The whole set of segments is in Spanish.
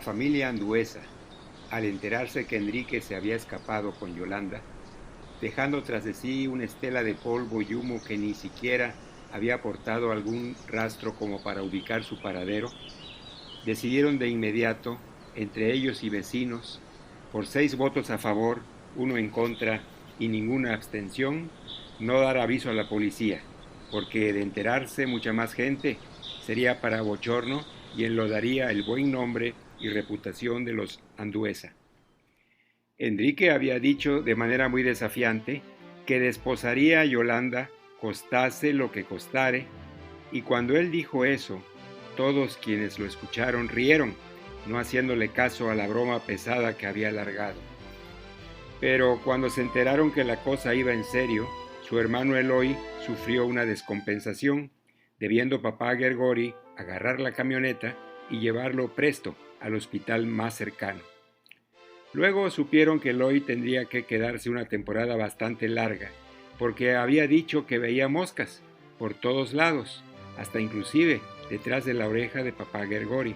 familia Andueza, al enterarse que Enrique se había escapado con Yolanda, dejando tras de sí una estela de polvo y humo que ni siquiera había aportado algún rastro como para ubicar su paradero, decidieron de inmediato, entre ellos y vecinos, por 6 votos a favor, 1 en contra y ninguna abstención, no dar aviso a la policía, porque de enterarse mucha más gente sería para bochorno y enlodaría el buen nombre y reputación de los Andueza. Enrique había dicho de manera muy desafiante que desposaría a Yolanda costase lo que costare, y cuando él dijo eso, todos quienes lo escucharon rieron, no haciéndole caso a la broma pesada que había largado. Pero cuando se enteraron que la cosa iba en serio, su hermano Eloy sufrió una descompensación, debiendo papá Gergori agarrar la camioneta y llevarlo presto al hospital más cercano. Luego supieron que Eloy tendría que quedarse una temporada bastante larga, porque había dicho que veía moscas por todos lados, hasta inclusive detrás de la oreja de papá Gergori.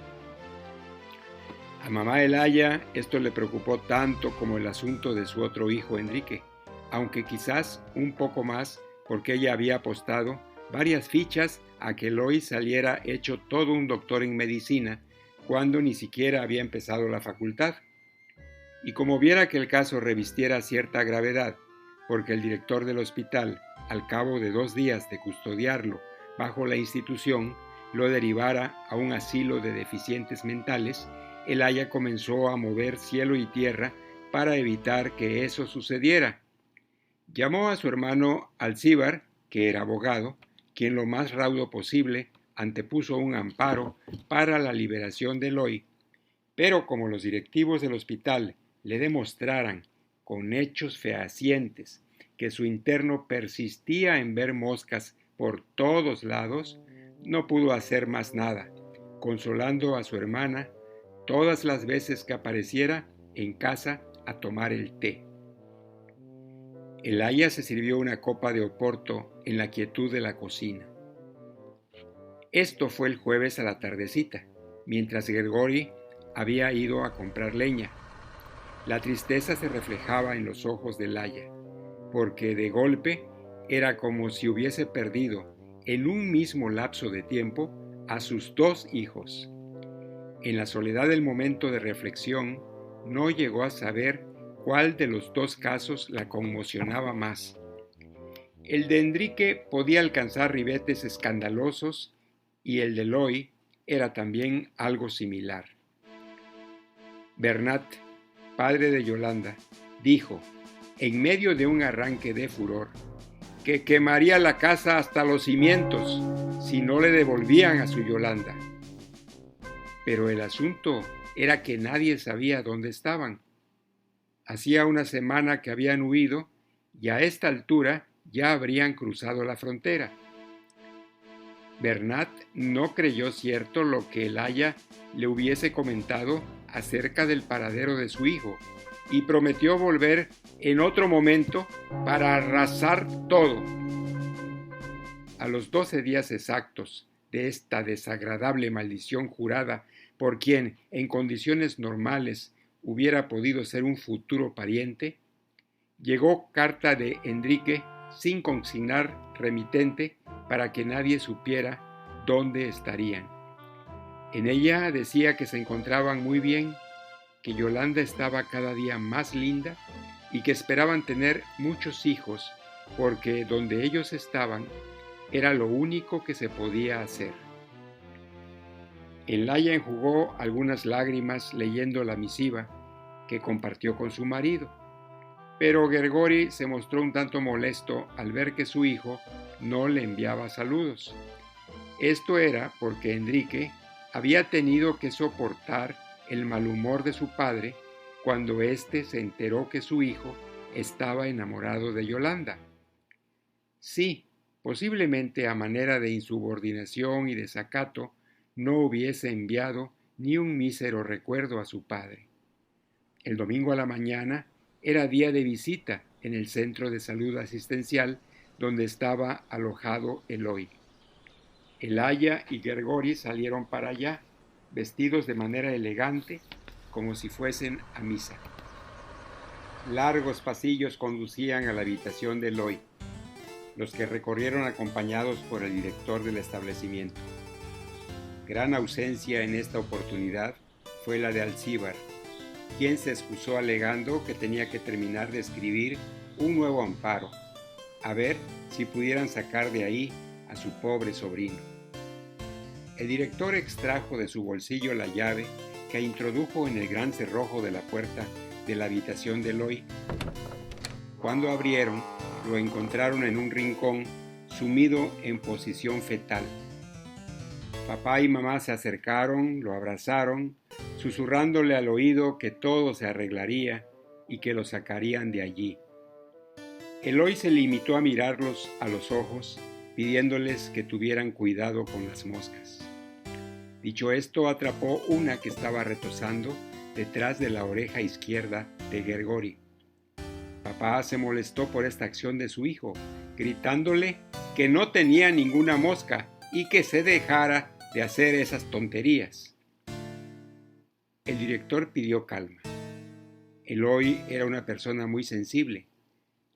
A mamá Elaya esto le preocupó tanto como el asunto de su otro hijo Enrique, aunque quizás un poco más porque ella había apostado varias fichas a que Eloy saliera hecho todo un doctor en medicina cuando ni siquiera había empezado la facultad. Y como viera que el caso revistiera cierta gravedad, porque el director del hospital, al cabo de 2 días de custodiarlo bajo la institución, lo derivara a un asilo de deficientes mentales, Elaya comenzó a mover cielo y tierra para evitar que eso sucediera. Llamó a su hermano Alcíbar, que era abogado, quien lo más raudo posible antepuso un amparo para la liberación de Eloy, pero como los directivos del hospital le demostraran con hechos fehacientes que su interno persistía en ver moscas por todos lados, no pudo hacer más nada, consolando a su hermana todas las veces que apareciera en casa a tomar el té. Elaya se sirvió una copa de oporto en la quietud de la cocina. Esto fue el jueves a la tardecita, mientras Gergori había ido a comprar leña. La tristeza se reflejaba en los ojos de Elaya, porque de golpe era como si hubiese perdido en un mismo lapso de tiempo a sus 2 hijos. En la soledad del momento de reflexión, no llegó a saber cuál de los 2 casos la conmocionaba más. El de Enrique podía alcanzar ribetes escandalosos y el de Eloy era también algo similar. Bernat, padre de Yolanda, dijo, en medio de un arranque de furor, que quemaría la casa hasta los cimientos si no le devolvían a su Yolanda. Pero el asunto era que nadie sabía dónde estaban. Hacía una semana que habían huido y a esta altura ya habrían cruzado la frontera. Bernat no creyó cierto lo que Elaya le hubiese comentado acerca del paradero de su hijo y prometió volver en otro momento para arrasar todo. A los 12 días exactos de esta desagradable maldición jurada por quien en condiciones normales hubiera podido ser un futuro pariente, llegó carta de Enrique sin consignar remitente para que nadie supiera dónde estarían. En ella decía que se encontraban muy bien, que Yolanda estaba cada día más linda y que esperaban tener muchos hijos porque donde ellos estaban era lo único que se podía hacer. Elaya enjugó algunas lágrimas leyendo la misiva que compartió con su marido, pero Gergori se mostró un tanto molesto al ver que su hijo no le enviaba saludos. Esto era porque Enrique había tenido que soportar el mal humor de su padre cuando éste se enteró que su hijo estaba enamorado de Yolanda. Sí, posiblemente a manera de insubordinación y desacato, no hubiese enviado ni un mísero recuerdo a su padre. El domingo a la mañana era día de visita en el centro de salud asistencial donde estaba alojado Eloy. Elaya y Gergori salieron para allá, vestidos de manera elegante como si fuesen a misa. Largos pasillos conducían a la habitación de Eloy, los que recorrieron acompañados por el director del establecimiento. Gran ausencia en esta oportunidad fue la de Alcíbar, quien se excusó alegando que tenía que terminar de escribir un nuevo amparo, a ver si pudieran sacar de ahí a su pobre sobrino. El director extrajo de su bolsillo la llave que introdujo en el gran cerrojo de la puerta de la habitación de Eloy. Cuando abrieron, lo encontraron en un rincón, sumido en posición fetal. Papá y mamá se acercaron, lo abrazaron, susurrándole al oído que todo se arreglaría y que lo sacarían de allí. Eloy se limitó a mirarlos a los ojos, pidiéndoles que tuvieran cuidado con las moscas. Dicho esto, atrapó una que estaba retozando detrás de la oreja izquierda de Gergori. Papá se molestó por esta acción de su hijo, gritándole que no tenía ninguna mosca y que se dejara de hacer esas tonterías. El director pidió calma. Eloy era una persona muy sensible.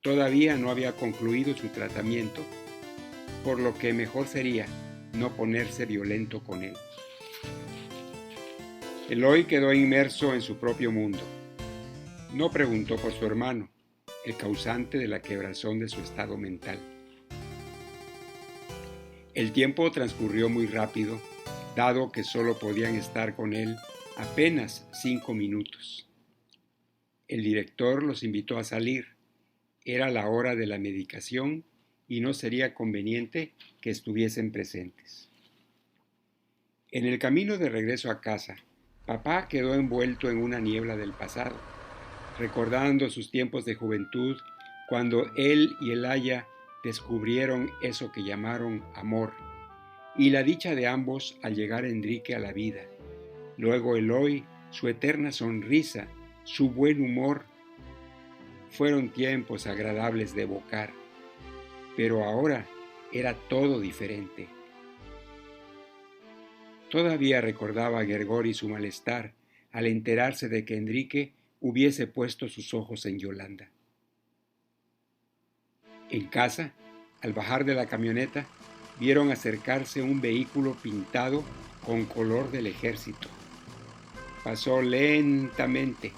Todavía no había concluido su tratamiento, por lo que mejor sería no ponerse violento con él. Eloy quedó inmerso en su propio mundo. No preguntó por su hermano, el causante de la quebrantón de su estado mental. El tiempo transcurrió muy rápido, dado que solo podían estar con él apenas 5 minutos. El director los invitó a salir. Era la hora de la medicación y no sería conveniente que estuviesen presentes. En el camino de regreso a casa, papá quedó envuelto en una niebla del pasado, recordando sus tiempos de juventud cuando él y Elaya descubrieron eso que llamaron amor, y la dicha de ambos al llegar Enrique a la vida. Luego Eloy, su eterna sonrisa, su buen humor. Fueron tiempos agradables de evocar, pero ahora era todo diferente. Todavía recordaba a Gergori su malestar al enterarse de que Enrique hubiese puesto sus ojos en Yolanda. En casa, al bajar de la camioneta, vieron acercarse un vehículo pintado con color del ejército. Pasó lentamente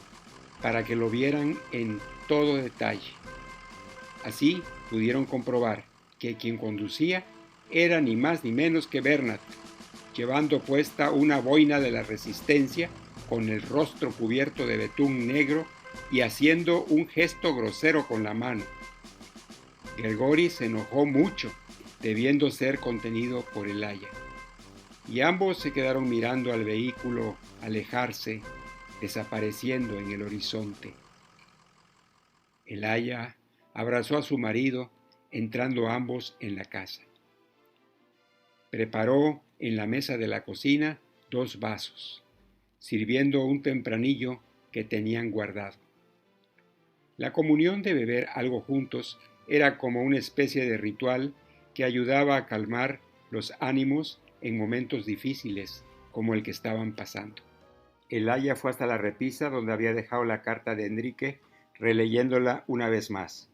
para que lo vieran en todo detalle. Así pudieron comprobar que quien conducía era ni más ni menos que Bernat, llevando puesta una boina de la Resistencia con el rostro cubierto de betún negro y haciendo un gesto grosero con la mano. Gergori se enojó mucho, debiendo ser contenido por Elaya, y ambos se quedaron mirando al vehículo alejarse, desapareciendo en el horizonte. Elaya abrazó a su marido, entrando ambos en la casa. Preparó en la mesa de la cocina 2 vasos, sirviendo un tempranillo que tenían guardado. La comunión de beber algo juntos era como una especie de ritual que ayudaba a calmar los ánimos en momentos difíciles como el que estaban pasando. Elaya fue hasta la repisa donde había dejado la carta de Enrique, releyéndola una vez más.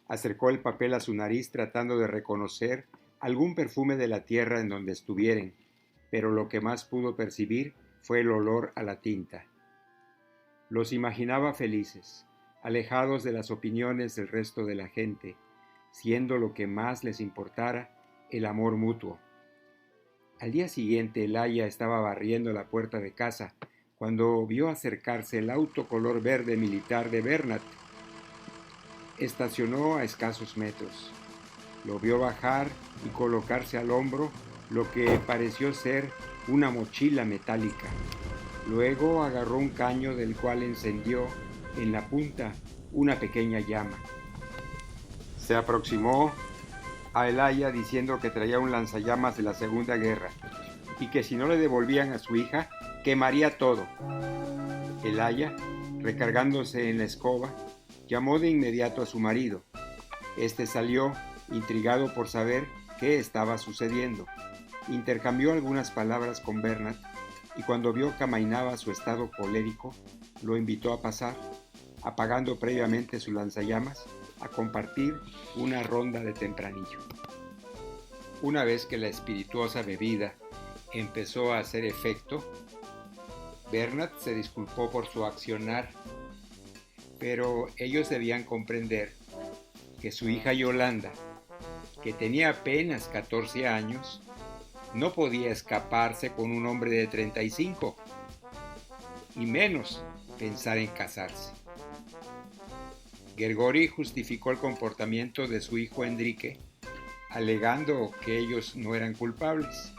Acercó el papel a su nariz tratando de reconocer algún perfume de la tierra en donde estuvieran, pero lo que más pudo percibir fue el olor a la tinta. Los imaginaba felices, alejados de las opiniones del resto de la gente, siendo lo que más les importara el amor mutuo. Al día siguiente, Elaya estaba barriendo la puerta de casa cuando vio acercarse el auto color verde militar de Bernat. Estacionó a escasos metros. Lo vio bajar y colocarse al hombro lo que pareció ser una mochila metálica. Luego agarró un caño del cual encendió en la punta una pequeña llama. Se aproximó a Elaya diciendo que traía un lanzallamas de la Segunda Guerra y que si no le devolvían a su hija, quemaría todo. Elaya, recargándose en la escoba, llamó de inmediato a su marido. Este salió, intrigado por saber qué estaba sucediendo. Intercambió algunas palabras con Bernat y cuando vio que amainaba su estado colérico, lo invitó a pasar, apagando previamente su lanzallamas, a compartir una ronda de tempranillo. Una vez que la espirituosa bebida empezó a hacer efecto, Bernat se disculpó por su accionar, pero ellos debían comprender que su hija Yolanda, que tenía apenas 14 años, no podía escaparse con un hombre de 35, y menos pensar en casarse. Gergori justificó el comportamiento de su hijo Enrique, alegando que ellos no eran culpables,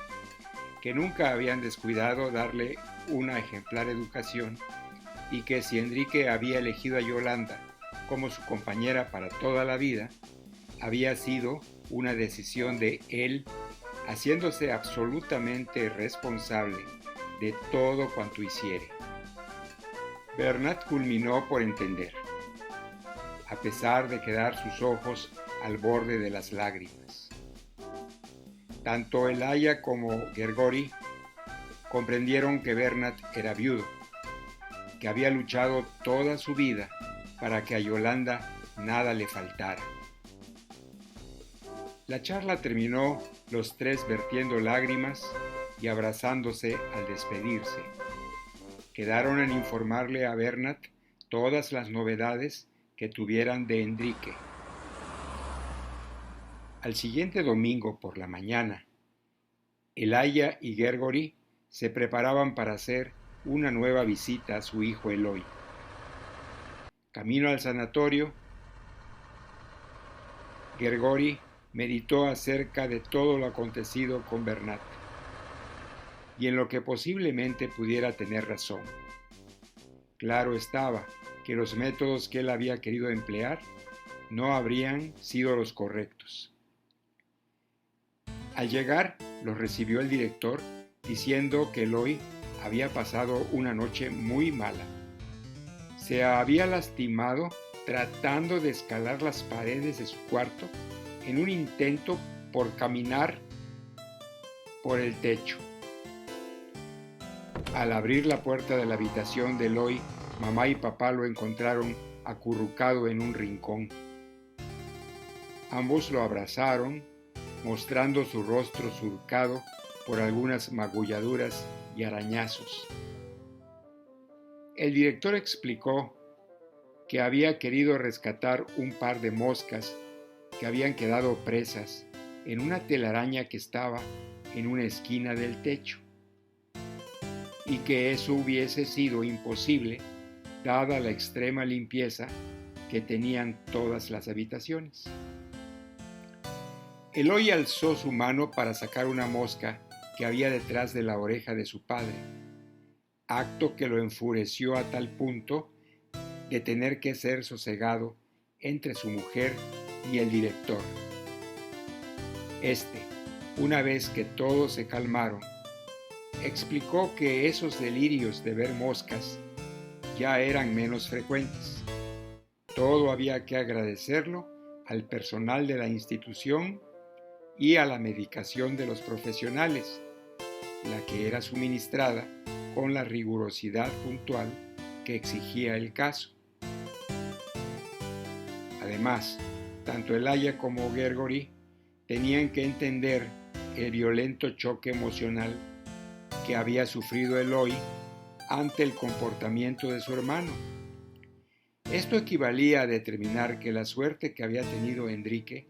que nunca habían descuidado darle una ejemplar educación y que si Enrique había elegido a Yolanda como su compañera para toda la vida, había sido una decisión de él, haciéndose absolutamente responsable de todo cuanto hiciere. Bernat culminó por entender, a pesar de quedar sus ojos al borde de las lágrimas. Tanto Elaya como Gergori comprendieron que Bernat era viudo, que había luchado toda su vida para que a Yolanda nada le faltara. La charla terminó los tres vertiendo lágrimas y abrazándose al despedirse. Quedaron en informarle a Bernat todas las novedades que tuvieran de Enrique. Al siguiente domingo por la mañana, Elaya y Gergori se preparaban para hacer una nueva visita a su hijo Eloy. Camino al sanatorio, Gergori meditó acerca de todo lo acontecido con Bernat y en lo que posiblemente pudiera tener razón. Claro estaba que los métodos que él había querido emplear no habrían sido los correctos. Al llegar, los recibió el director diciendo que Eloy había pasado una noche muy mala. Se había lastimado tratando de escalar las paredes de su cuarto en un intento por caminar por el techo. Al abrir la puerta de la habitación de Eloy, mamá y papá lo encontraron acurrucado en un rincón. Ambos lo abrazaron, mostrando su rostro surcado por algunas magulladuras y arañazos. El director explicó que había querido rescatar un par de moscas que habían quedado presas en una telaraña que estaba en una esquina del techo, y que eso hubiese sido imposible dada la extrema limpieza que tenían todas las habitaciones. Eloy alzó su mano para sacar una mosca que había detrás de la oreja de su padre, acto que lo enfureció a tal punto de tener que ser sosegado entre su mujer y el director. Una vez que todos se calmaron, explicó que esos delirios de ver moscas ya eran menos frecuentes. Todo había que agradecerlo al personal de la institución y a la medicación de los profesionales, la que era suministrada con la rigurosidad puntual que exigía el caso. Además, tanto Elaya como Gergori tenían que entender el violento choque emocional que había sufrido Eloy ante el comportamiento de su hermano. Esto equivalía a determinar que la suerte que había tenido Enrique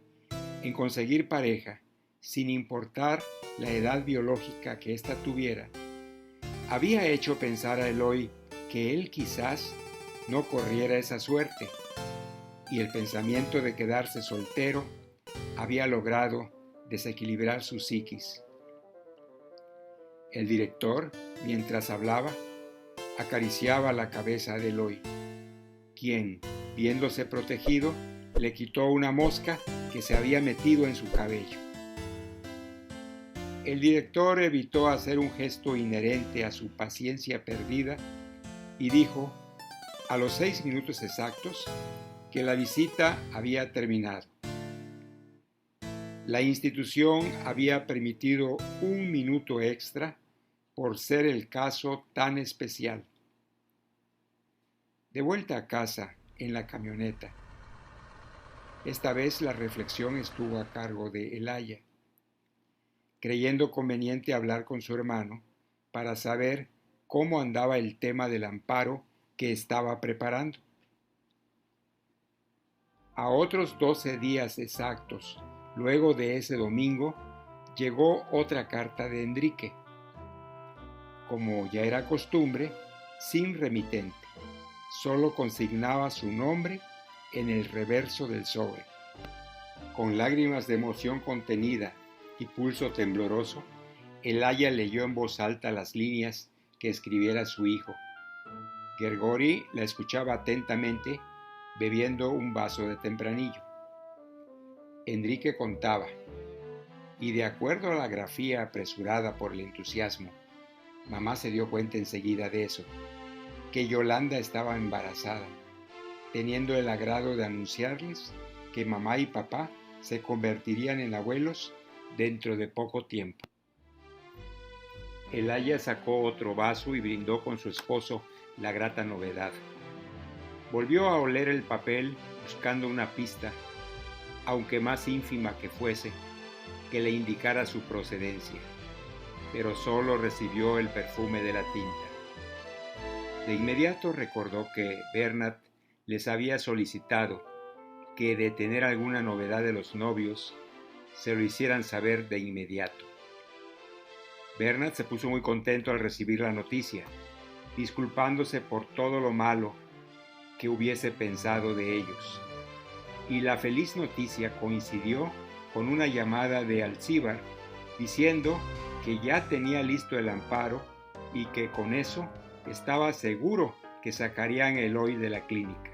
en conseguir pareja, sin importar la edad biológica que ésta tuviera, había hecho pensar a Eloy que él quizás no corriera esa suerte, y el pensamiento de quedarse soltero había logrado desequilibrar su psiquis. El director, mientras hablaba, acariciaba la cabeza de Eloy, quien, viéndose protegido, le quitó una mosca que se había metido en su cabello. El director evitó hacer un gesto inherente a su paciencia perdida y dijo, a los 6 minutos exactos, que la visita había terminado. La institución había permitido 1 minuto extra por ser el caso tan especial. De vuelta a casa, en la camioneta. Esta vez la reflexión estuvo a cargo de Elaya, creyendo conveniente hablar con su hermano para saber cómo andaba el tema del amparo que estaba preparando. A otros 12 días exactos, luego de ese domingo, llegó otra carta de Enrique, como ya era costumbre, sin remitente, solo consignaba su nombre en el reverso del sobre. Con lágrimas de emoción contenida y pulso tembloroso, Elaya leyó en voz alta las líneas que escribiera su hijo. Gergori la escuchaba atentamente, bebiendo un vaso de tempranillo. Enrique contaba, y de acuerdo a la grafía apresurada por el entusiasmo, mamá se dio cuenta enseguida de eso, que Yolanda estaba embarazada, teniendo el agrado de anunciarles que mamá y papá se convertirían en abuelos dentro de poco tiempo. Elaya sacó otro vaso y brindó con su esposo la grata novedad. Volvió a oler el papel buscando una pista, aunque más ínfima que fuese, que le indicara su procedencia, pero solo recibió el perfume de la tinta. De inmediato recordó que Bernat les había solicitado que de tener alguna novedad de los novios, se lo hicieran saber de inmediato. Bernat se puso muy contento al recibir la noticia, disculpándose por todo lo malo que hubiese pensado de ellos. Y la feliz noticia coincidió con una llamada de Alcíbar diciendo que ya tenía listo el amparo y que con eso estaba seguro que sacarían a Eloy de la clínica.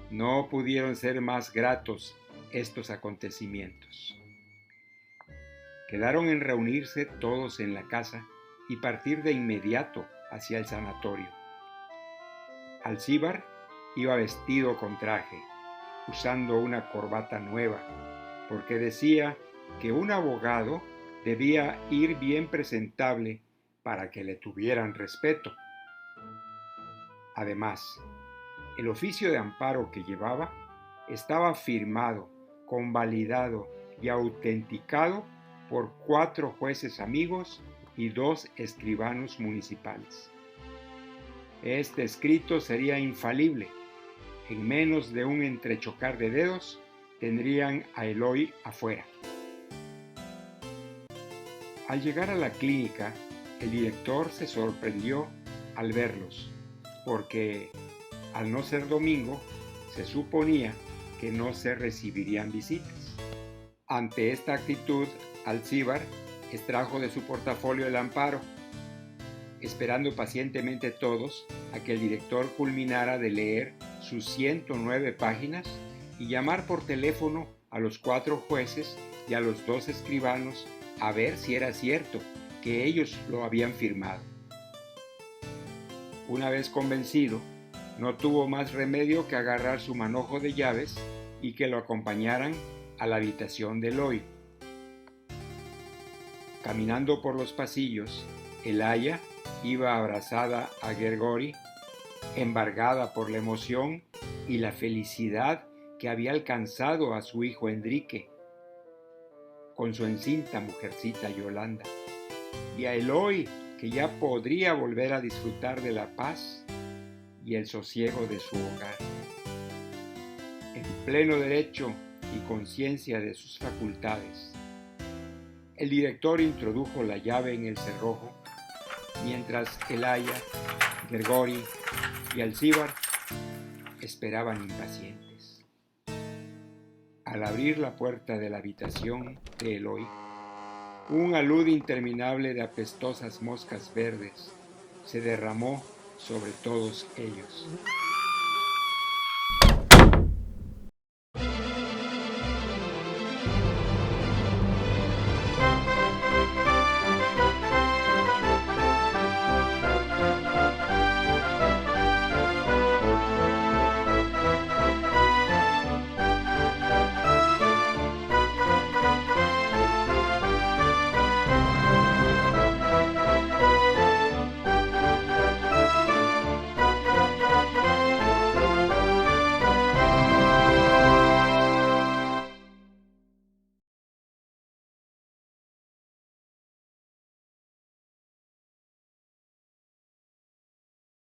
No pudieron ser más gratos estos acontecimientos. Quedaron en reunirse todos en la casa y partir de inmediato hacia el sanatorio. Alcíbar iba vestido con traje, usando una corbata nueva, porque decía que un abogado debía ir bien presentable para que le tuvieran respeto. Además, el oficio de amparo que llevaba estaba firmado, convalidado y autenticado por 4 jueces amigos y 2 escribanos municipales. Este escrito sería infalible. En menos de un entrechocar de dedos tendrían a Eloy afuera. Al llegar a la clínica, el director se sorprendió al verlos, porque al no ser domingo, se suponía que no se recibirían visitas. Ante esta actitud, Alcíbar extrajo de su portafolio el amparo, esperando pacientemente todos a que el director culminara de leer sus 109 páginas y llamar por teléfono a los 4 jueces y a los 2 escribanos a ver si era cierto que ellos lo habían firmado. Una vez convencido, no tuvo más remedio que agarrar su manojo de llaves y que lo acompañaran a la habitación de Eloy. Caminando por los pasillos, Elaya iba abrazada a Gergori, embargada por la emoción y la felicidad que había alcanzado a su hijo Enrique, con su encinta mujercita Yolanda, y a Eloy, que ya podría volver a disfrutar de la paz y el sosiego de su hogar. En pleno derecho y conciencia de sus facultades, el director introdujo la llave en el cerrojo, mientras Elaya, Gergori y Alcíbar esperaban impacientes. Al abrir la puerta de la habitación de Eloy, un alud interminable de apestosas moscas verdes se derramó sobre todos ellos.